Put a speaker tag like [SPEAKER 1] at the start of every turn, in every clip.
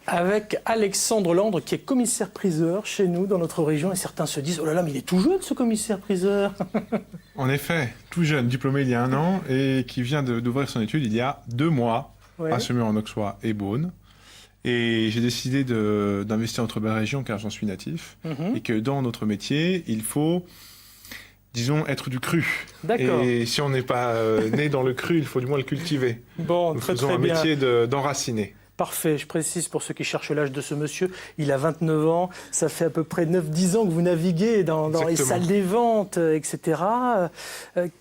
[SPEAKER 1] avec Alexandre Landre, qui est commissaire-priseur chez nous, dans notre région. Et certains se disent « Oh là là, mais il est tout jeune, ce commissaire-priseur !»
[SPEAKER 2] En effet, tout jeune, diplômé il y a 1 an, et qui vient d'ouvrir son étude il y a 2 mois, à Semur-en-Auxois et Beaune. Et j'ai décidé d'investir entre belles régions, car j'en suis natif, et que dans notre métier, il faut, disons, être du cru.
[SPEAKER 1] D'accord.
[SPEAKER 2] Et si on n'est pas né dans le cru, il faut du moins le cultiver.
[SPEAKER 1] Bon,
[SPEAKER 2] Nous
[SPEAKER 1] très
[SPEAKER 2] faisons
[SPEAKER 1] très
[SPEAKER 2] un
[SPEAKER 1] bien.
[SPEAKER 2] métier d'enraciner.
[SPEAKER 1] Parfait, je précise pour ceux qui cherchent l'âge de ce monsieur, il a 29 ans, ça fait à peu près 9-10 ans que vous naviguez dans les salles des ventes, etc.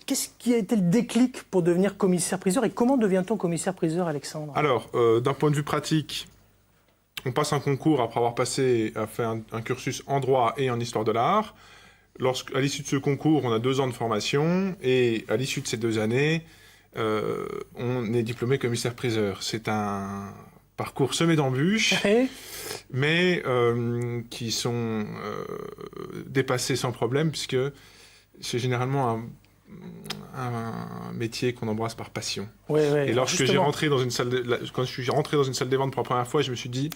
[SPEAKER 1] Qu'est-ce qui a été le déclic pour devenir commissaire-priseur et comment devient-on commissaire-priseur, Alexandre?
[SPEAKER 2] Alors, d'un point de vue pratique, on passe un concours après avoir fait un cursus en droit et en histoire de l'art. À l'issue de ce concours, on a 2 ans de formation et à l'issue de ces 2 années, on est diplômé commissaire-priseur. C'est un parcours semé d'embûches, mais qui sont dépassés sans problème, puisque c'est généralement un métier qu'on embrasse par passion. Et lorsque quand je suis rentré dans une salle des ventes pour la première fois, je me suis dit,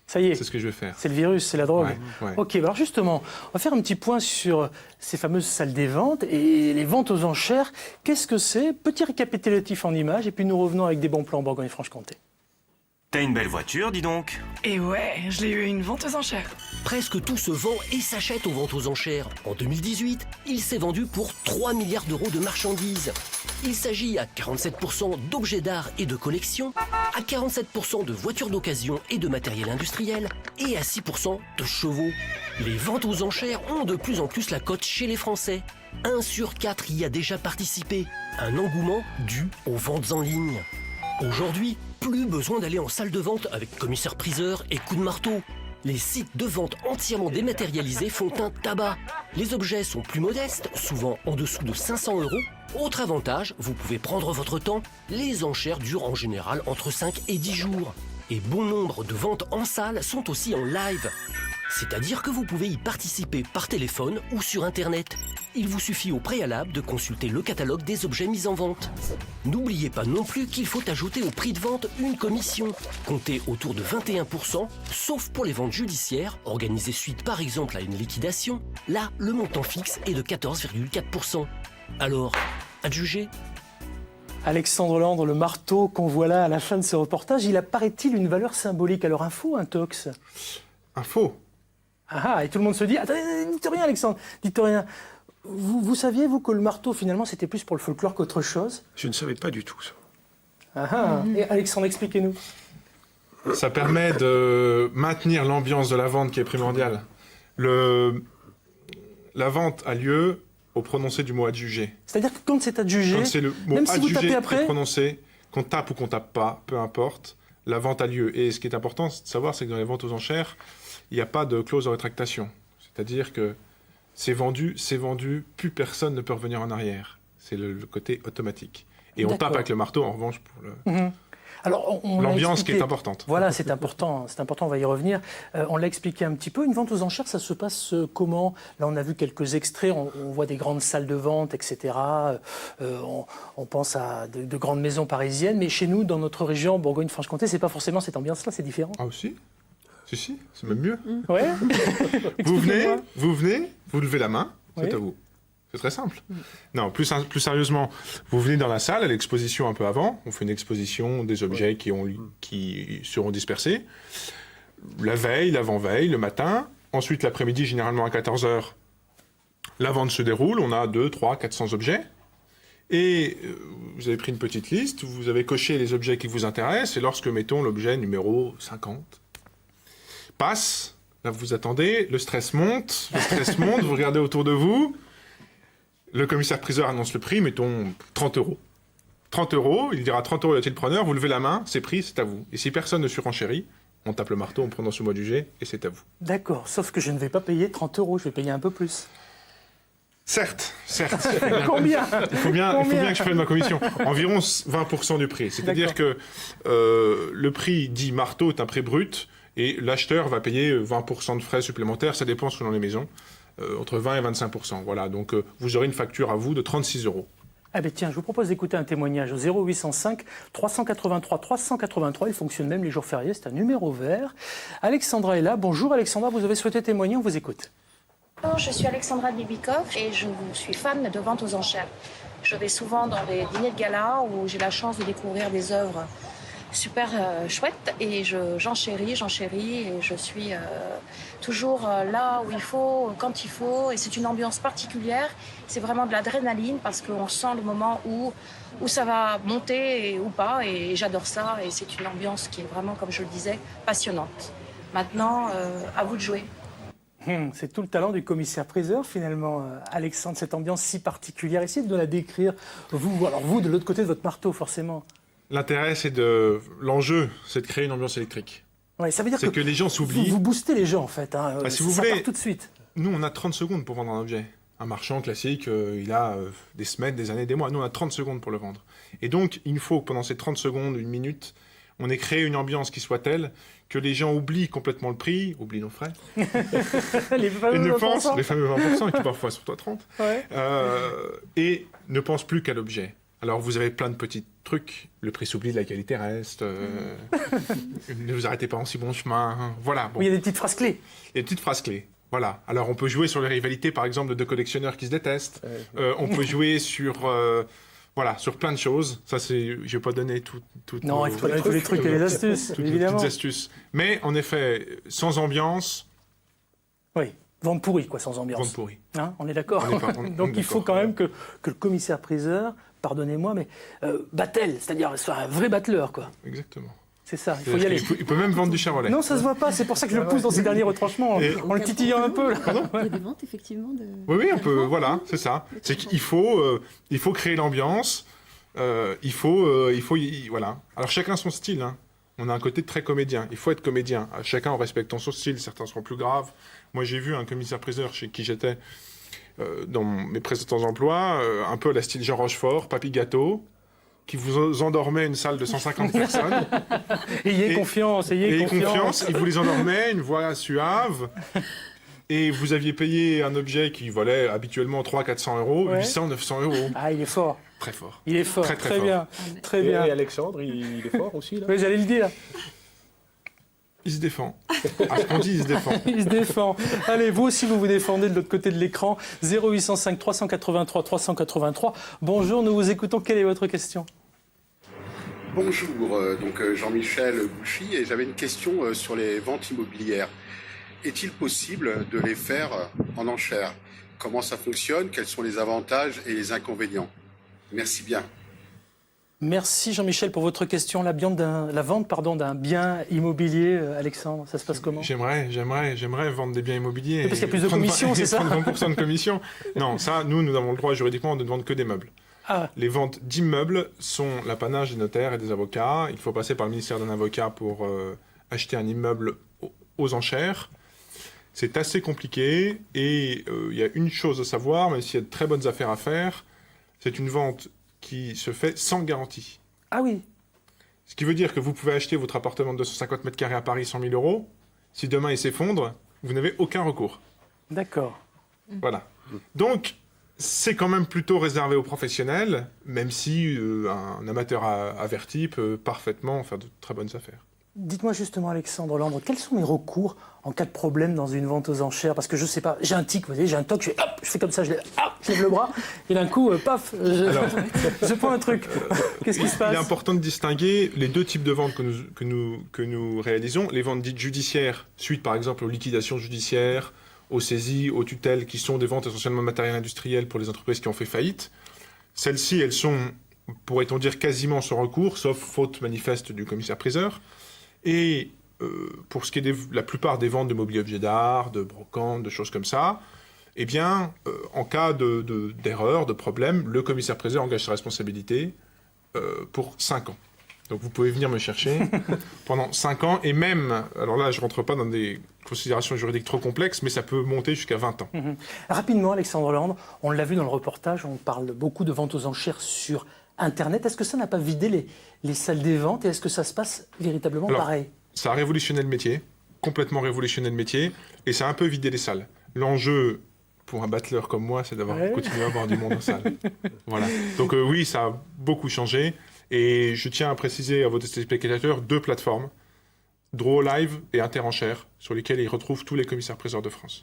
[SPEAKER 1] ça y est,
[SPEAKER 2] c'est ce que je vais faire.
[SPEAKER 1] C'est le virus, c'est la drogue.
[SPEAKER 2] Ouais.
[SPEAKER 1] Ok, alors justement, on va faire un petit point sur ces fameuses salles des ventes et les ventes aux enchères. Qu'est-ce que c'est? Petit récapitulatif en images, et puis nous revenons avec des bons plans en Bourgogne-Franche-Comté.
[SPEAKER 3] T'as une belle voiture, dis donc.
[SPEAKER 4] Et ouais, je l'ai eu à une vente aux enchères.
[SPEAKER 5] Presque tout se vend et s'achète aux ventes aux enchères. En 2018, il s'est vendu pour 3 milliards d'euros de marchandises. Il s'agit à 47% d'objets d'art et de collection, à 47% de voitures d'occasion et de matériel industriel, et à 6% de chevaux. Les ventes aux enchères ont de plus en plus la cote chez les Français. 1 sur 4 y a déjà participé. Un engouement dû aux ventes en ligne. Aujourd'hui, plus besoin d'aller en salle de vente avec commissaire-priseur et coup de marteau. Les sites de vente entièrement dématérialisés font un tabac. Les objets sont plus modestes, souvent en dessous de 500 €. Autre avantage, vous pouvez prendre votre temps. Les enchères durent en général entre 5 et 10 jours. Et bon nombre de ventes en salle sont aussi en live. C'est-à-dire que vous pouvez y participer par téléphone ou sur Internet. Il vous suffit au préalable de consulter le catalogue des objets mis en vente. N'oubliez pas non plus qu'il faut ajouter au prix de vente une commission, comptée autour de 21%, sauf pour les ventes judiciaires, organisées suite par exemple à une liquidation. Là, le montant fixe est de 14,4%. Alors, à juger.
[SPEAKER 1] Alexandre Landre, le marteau qu'on voit là à la fin de ce reportage, il a, paraît-il, une valeur symbolique. Alors, un faux, un tox?
[SPEAKER 2] Un faux.
[SPEAKER 1] Ah, et tout le monde se dit, attendez, dites rien Alexandre, dites rien. Vous saviez, vous, que le marteau, finalement, c'était plus pour le folklore qu'autre chose?
[SPEAKER 6] Je ne savais pas du tout ça.
[SPEAKER 1] Ah, et Alexandre, expliquez-nous.
[SPEAKER 2] Ça permet de maintenir l'ambiance de la vente qui est primordiale. La vente a lieu au prononcé du mot adjugé.
[SPEAKER 1] C'est-à-dire que quand c'est adjugé,
[SPEAKER 2] quand c'est le mot
[SPEAKER 1] même si vous
[SPEAKER 2] adjugé
[SPEAKER 1] tapez
[SPEAKER 2] qui
[SPEAKER 1] après,
[SPEAKER 2] est prononcé, qu'on tape ou qu'on tape pas, peu importe, la vente a lieu. Et ce qui est important de savoir, c'est que dans les ventes aux enchères, il n'y a pas de clause de rétractation. C'est-à-dire que c'est vendu, plus personne ne peut revenir en arrière. C'est le côté automatique. Et on tape avec le marteau, en revanche, pour l'ambiance qui est importante.
[SPEAKER 1] Voilà, c'est important, on va y revenir. On l'a expliqué un petit peu. Une vente aux enchères, ça se passe comment? Là, on a vu quelques extraits, on voit des grandes salles de vente, etc. On pense à de grandes maisons parisiennes. Mais chez nous, dans notre région, Bourgogne-Franche-Comté, c'est pas forcément cette ambiance-là, c'est différent.
[SPEAKER 2] Ah aussi? Si, c'est même mieux.
[SPEAKER 1] Ouais.
[SPEAKER 2] Vous venez, vous levez la main, c'est à vous. C'est très simple. Non, plus sérieusement, vous venez dans la salle, à l'exposition un peu avant, on fait une exposition des objets qui seront dispersés. La veille, l'avant-veille, le matin. Ensuite, l'après-midi, généralement à 14h, la vente se déroule. On a 200, 300, 400 objets. Et vous avez pris une petite liste, vous avez coché les objets qui vous intéressent, et lorsque, mettons, l'objet numéro 50 passe, là vous attendez, le stress monte, vous regardez autour de vous, le commissaire-priseur annonce le prix, mettons 30 €. 30 €, il dira 30 € y a-t-il preneur, vous levez la main, c'est pris, c'est à vous. Et si personne ne surenchérit, on tape le marteau, on prononce le mot du jet, et c'est à vous.
[SPEAKER 1] D'accord, sauf que je ne vais pas payer 30 €, je vais payer un peu plus.
[SPEAKER 2] Certes.
[SPEAKER 1] Combien?
[SPEAKER 2] Il faut bien que je prenne ma commission. Environ 20% du prix. C'est-à-dire que le prix dit marteau est un prix brut, et l'acheteur va payer 20% de frais supplémentaires, ça dépend selon les maisons, entre 20 et 25%. Voilà, donc vous aurez une facture à vous de 36 €.
[SPEAKER 1] Ah ben tiens, je vous propose d'écouter un témoignage au 0805 383 383. Il fonctionne même les jours fériés, c'est un numéro vert. Alexandra est là. Bonjour Alexandra, vous avez souhaité témoigner, on vous écoute.
[SPEAKER 6] Bonjour, je suis Alexandra Bibikov et je suis fan de vente aux enchères. Je vais souvent dans des dîners de gala où j'ai la chance de découvrir des œuvres super chouettes et j'enchéris et je suis toujours là où il faut, quand il faut. Et c'est une ambiance particulière, c'est vraiment de l'adrénaline parce qu'on sent le moment où ça va monter ou pas et j'adore ça et c'est une ambiance qui est vraiment, comme je le disais, passionnante. Maintenant, à vous de jouer.
[SPEAKER 1] C'est tout le talent du commissaire-priseur, finalement, Alexandre, cette ambiance si particulière. Essayez de la décrire, vous, de l'autre côté de votre marteau, forcément.
[SPEAKER 2] L'intérêt, l'enjeu, c'est de créer une ambiance électrique.
[SPEAKER 1] Ouais, ça veut dire
[SPEAKER 2] que les gens s'oublient.
[SPEAKER 1] Vous boostez les gens, en fait. Hein.
[SPEAKER 2] Si vous
[SPEAKER 1] ça
[SPEAKER 2] voulez,
[SPEAKER 1] part tout de suite.
[SPEAKER 2] Nous, on a 30 secondes pour vendre un objet. Un marchand classique, il a des semaines, des années, des mois. Nous, on a 30 secondes pour le vendre. Et donc, il faut que pendant ces 30 secondes, une minute, on ait créé une ambiance qui soit telle que les gens oublient complètement le prix, oublient nos frais.
[SPEAKER 1] Les fameux 20%.
[SPEAKER 2] Les fameux 20% qui parfois sont à 30.
[SPEAKER 1] Ouais.
[SPEAKER 2] Et ne pensent plus qu'à l'objet. Alors vous avez plein de petits trucs. Le prix s'oublie, la qualité reste. Ne vous arrêtez pas en si bon chemin. Voilà. Bon.
[SPEAKER 1] Oui, il y a des petites phrases clés.
[SPEAKER 2] Il y a des petites phrases clés. Voilà. Alors on peut jouer sur les rivalités, par exemple, de deux collectionneurs qui se détestent. On peut jouer sur... sur plein de choses. Ça, je ne vais pas donner tout.
[SPEAKER 1] Non, il faut donner tous les trucs et les astuces, évidemment.
[SPEAKER 2] Toutes astuces. Mais en effet, sans ambiance.
[SPEAKER 1] Oui, vente pourrie, quoi, sans ambiance.
[SPEAKER 2] Vente pourrie.
[SPEAKER 1] Hein, on est d'accord. Donc il faut
[SPEAKER 2] d'accord.
[SPEAKER 1] quand même que le commissaire-priseur, pardonnez-moi, mais battelle, c'est-à-dire soit un vrai battleur, quoi.
[SPEAKER 2] Exactement.
[SPEAKER 1] C'est ça, il faut y aller.
[SPEAKER 2] Il peut même vendre du Chevrolet.
[SPEAKER 1] Non, ça se voit pas, c'est pour ça que je le pousse dans ces derniers retranchements, en le titillant un peu. Là.
[SPEAKER 7] Il y a des ventes, effectivement, de...
[SPEAKER 2] Oui, un peu, voilà, c'est ça. C'est qu'il faut créer l'ambiance, voilà. Alors chacun son style, hein. On a un côté très comédien, il faut être comédien. Chacun en respectant son style, certains seront plus graves. Moi, j'ai vu un commissaire-priseur chez qui j'étais dans mes précédents emplois, un peu à la style Jean Rochefort, Papy Gâteau, qui vous endormait une salle de 150 personnes.
[SPEAKER 1] Ayez confiance.
[SPEAKER 2] Il vous les endormait, une voix suave. Et vous aviez payé un objet qui valait habituellement 300-400 euros, 800-900 euros.
[SPEAKER 1] Ah, il est fort.
[SPEAKER 2] Très fort.
[SPEAKER 1] Il est fort, très
[SPEAKER 2] fort.
[SPEAKER 1] bien. Très bien.
[SPEAKER 8] Et Alexandre, il est fort aussi, là.
[SPEAKER 1] Oui, j'allais le dire.
[SPEAKER 2] Il se défend. À ce qu'on dit, il se défend.
[SPEAKER 1] Il se défend. Allez, vous aussi, vous vous défendez de l'autre côté de l'écran. 0805 383 383. Bonjour, nous vous écoutons. Quelle est votre question ?
[SPEAKER 9] Bonjour, Jean-Michel Bouchy, et j'avais une question sur les ventes immobilières. Est-il possible de les faire en enchères ? Comment ça fonctionne ? Quels sont les avantages et les inconvénients ? Merci bien.
[SPEAKER 1] Merci Jean-Michel pour votre question. La vente d'un bien immobilier, Alexandre, ça se passe comment ?
[SPEAKER 2] J'aimerais vendre des biens immobiliers.
[SPEAKER 1] Parce qu'il y a plus de commissions, c'est ça ?
[SPEAKER 2] 20% de commission. Non, ça, nous avons le droit juridiquement de ne vendre que des meubles.
[SPEAKER 1] Ah.
[SPEAKER 2] Les ventes d'immeubles sont l'apanage des notaires et des avocats. Il faut passer par le ministère d'un avocat pour acheter un immeuble aux enchères. C'est assez compliqué et il y a une chose à savoir, même s'il y a de très bonnes affaires à faire, c'est une vente qui se fait sans garantie.
[SPEAKER 1] Ah oui.
[SPEAKER 2] Ce qui veut dire que vous pouvez acheter votre appartement de 250 mètres carrés à Paris 100 000 euros. Si demain il s'effondre, vous n'avez aucun recours.
[SPEAKER 1] D'accord.
[SPEAKER 2] Voilà. Donc, c'est quand même plutôt réservé aux professionnels, même si un amateur averti peut parfaitement faire de très bonnes affaires.
[SPEAKER 1] Dites-moi justement, Alexandre Landre, quels sont les recours en cas de problème dans une vente aux enchères ? Parce que je ne sais pas, j'ai un tic, vous voyez, j'ai un toc, je fais comme ça, je lève le bras, et d'un coup, paf, je prends un truc. Qu'est-ce qui se passe ?
[SPEAKER 2] Il est important de distinguer les deux types de ventes que nous réalisons. Les ventes dites judiciaires, suite par exemple aux liquidations judiciaires, aux saisies, aux tutelles, qui sont des ventes essentiellement de matériel industriel pour les entreprises qui ont fait faillite. Celles-ci, elles sont, pourrait-on dire, quasiment sans recours, sauf faute manifeste du commissaire-priseur. Et pour ce qui est de la plupart des ventes de mobilier objet d'art, de brocantes, de choses comme ça, eh bien, en cas d'erreur, de problème, le commissaire-priseur engage sa responsabilité pour 5 ans. Donc vous pouvez venir me chercher pendant 5 ans, et même, alors là je ne rentre pas dans des considérations juridiques trop complexes, mais ça peut monter jusqu'à 20 ans.
[SPEAKER 1] Rapidement, Alexandre Landre, on l'a vu dans le reportage, on parle beaucoup de ventes aux enchères sur Internet. Est-ce que ça n'a pas vidé les salles des ventes, et est-ce que ça se passe véritablement pareil ?
[SPEAKER 2] Ça a révolutionné le métier, complètement révolutionné le métier, et ça a un peu vidé les salles. L'enjeu pour un battleur comme moi, c'est d'avoir continué à avoir du monde en salle. Voilà. Donc oui, ça a beaucoup changé. Et je tiens à préciser à vos téléspectateurs 2 plateformes, Draw Live et Interenchères, sur lesquelles ils retrouvent tous les commissaires-priseurs de France.